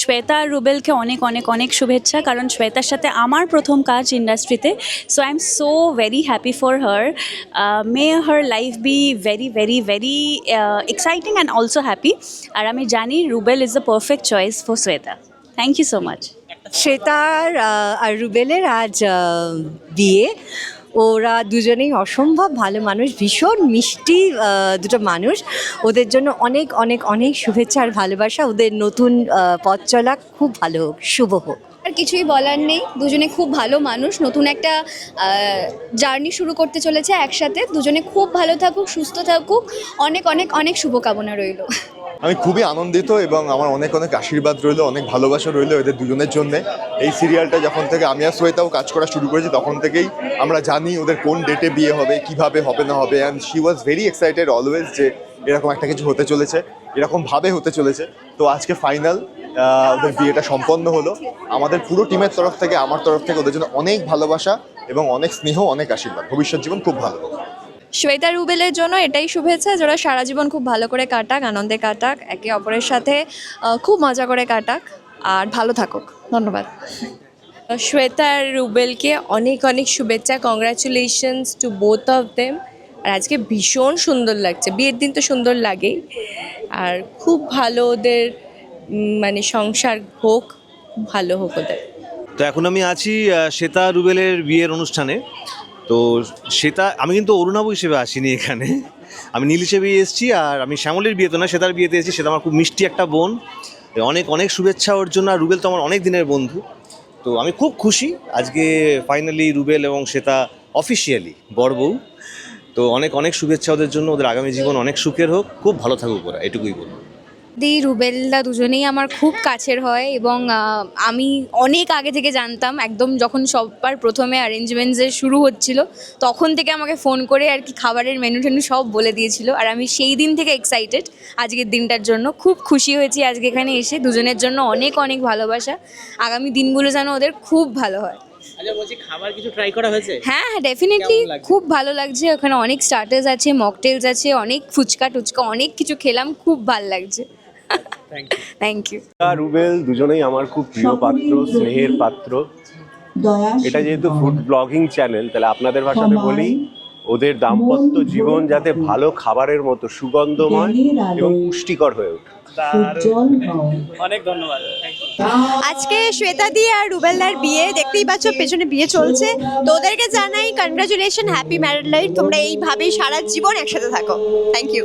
শ্বেতা আর রুবেলকে অনেক অনেক অনেক শুভেচ্ছা, কারণ শ্বেতার সাথে আমার প্রথম কাজ ইন্ডাস্ট্রিতে। So I am so very happy for her. May her life be very very very exciting and also happy. আর আমি জানি Rubel is the perfect choice for Shweta. Thank you so much. শ্বেতার আর রুবেলের আজ বিয়ে। ওরা দুজনেই অসম্ভব ভালো মানুষ, ভীষণ মিষ্টি দুটো মানুষ। ওদের জন্য অনেক অনেক অনেক শুভেচ্ছা আর ভালোবাসা। ওদের নতুন পথ চলা খুব ভালো হোক, শুভ হোক। আর কিছুই বলার নেই, দুজনে খুব ভালো মানুষ, নতুন একটা জার্নি শুরু করতে চলেছে একসাথে। দুজনে খুব ভালো থাকুক, সুস্থ থাকুক, অনেক অনেক অনেক শুভকামনা রইল। আমি খুবই আনন্দিত এবং আমার অনেক অনেক আশীর্বাদ রইলো, অনেক ভালোবাসা রইলো এদের দুজনের জন্যে। এই সিরিয়ালটা যখন থেকে আমি আর শ্বেতাও কাজ করা শুরু করেছি তখন থেকেই আমরা জানি ওদের কোন ডেটে বিয়ে হবে, কিভাবে হবে না হবে। And she was very excited always যে এরকম একটা কিছু হতে চলেছে, এরকমভাবে হতে চলেছে। তো আজকে ফাইনাল ওদের বিয়েটা সম্পন্ন হলো। আমাদের পুরো টিমের তরফ থেকে, আমার তরফ থেকে ওদের জন্য অনেক ভালোবাসা এবং অনেক স্নেহ, অনেক আশীর্বাদ। ভবিষ্যৎ জীবন খুব ভালো হোক। শ্বেতা রুবেলের জন্য এটাই শুভেচ্ছা, যারা সারা জীবন খুব ভালো করে কাটাক, আনন্দে কাটাক, একে অপরের সাথে খুব মজা করে কাটাক আর ভালো থাকুক। ধন্যবাদ। শ্বেতা আর রুবেলকে অনেক অনেক শুভেচ্ছা, congratulations to both of them. আর আজকে ভীষণ সুন্দর লাগছে, বিয়ের দিন তো সুন্দর লাগেই। আর খুব ভালো ওদের মানে সংসার হোক, ভালো হোক ওদের। তো এখন আমি আছি শ্বেতা রুবেলের বিয়ের অনুষ্ঠানে। তো শ্বেতা, আমি কিন্তু অরুণাবু হিসেবে আসিনি এখানে, আমি নীল হিসেবেই এসেছি। আর আমি শ্যামলের বিয়েতে না, শ্বেতার বিয়েতে এসেছি। শ্বেতা আমার খুব মিষ্টি একটা বোন, অনেক অনেক শুভেচ্ছা ওর জন্য। আর রুবেল তো আমার অনেক দিনের বন্ধু। তো আমি খুব খুশি আজকে ফাইনালি রুবেল এবং শ্বেতা অফিসিয়ালি বর বউ। তো অনেক অনেক শুভেচ্ছা ওদের জন্য, ওদের আগামী জীবন অনেক সুখের হোক, খুব ভালো থাকুক ওরা, এটুকুই বলবো। রুবেলদা দুজনেই আমার খুব কাছের হয় এবং আমি অনেক আগে থেকে জানতাম, একদম যখন সবার প্রথমে অ্যারেঞ্জমেন্টসের শুরু হচ্ছিল তখন থেকে আমাকে ফোন করে আর কি খাবারের মেনু টেনু সব বলে দিয়েছিল। আর আমি সেই দিন থেকে এক্সাইটেড আজকের দিনটার জন্য, খুব খুশি হয়েছি আজকে এখানে এসে। দুজনের জন্য অনেক অনেক ভালোবাসা, আগামী দিনগুলো যেন ওদের খুব ভালো হয়। আচ্ছা, বলছি খাবার কিছু ট্রাই করা হয়েছে? হ্যাঁ, ডেফিনেটলি খুব ভালো লাগছে। ওখানে অনেক স্টার্টার্স আছে, মকটেলস আছে, অনেক ফুচকা টুচকা অনেক কিছু খেলাম, খুব ভালো লাগছে। Thank you. রুবেল দুজনেই আমার খুব প্রিয় পাত্র, স্নেহের পাত্র। এটা যেহেতু ফুড ব্লগিং চ্যানেল, তাহলে আপনাদের ভাষাতে বলি, ওদের দাম্পত্য জীবন যাতে ভালো খাবারের মতো সুগন্ধময় এবং পুষ্টিকর হয়ে ওঠে। অনেক ধন্যবাদ। আজকে শ্বেতা দি আর রুবেলদার বিয়ে, দেখতেই পাচ্ছ পেছনে বিয়ে চলছে। তো ওদেরকে জানাই কনগ্রাচুলেশন, হ্যাপি ম্যারিড লাইফ। তোমরা এইভাবেই সারা জীবন একসাথে থাকো। Thank you.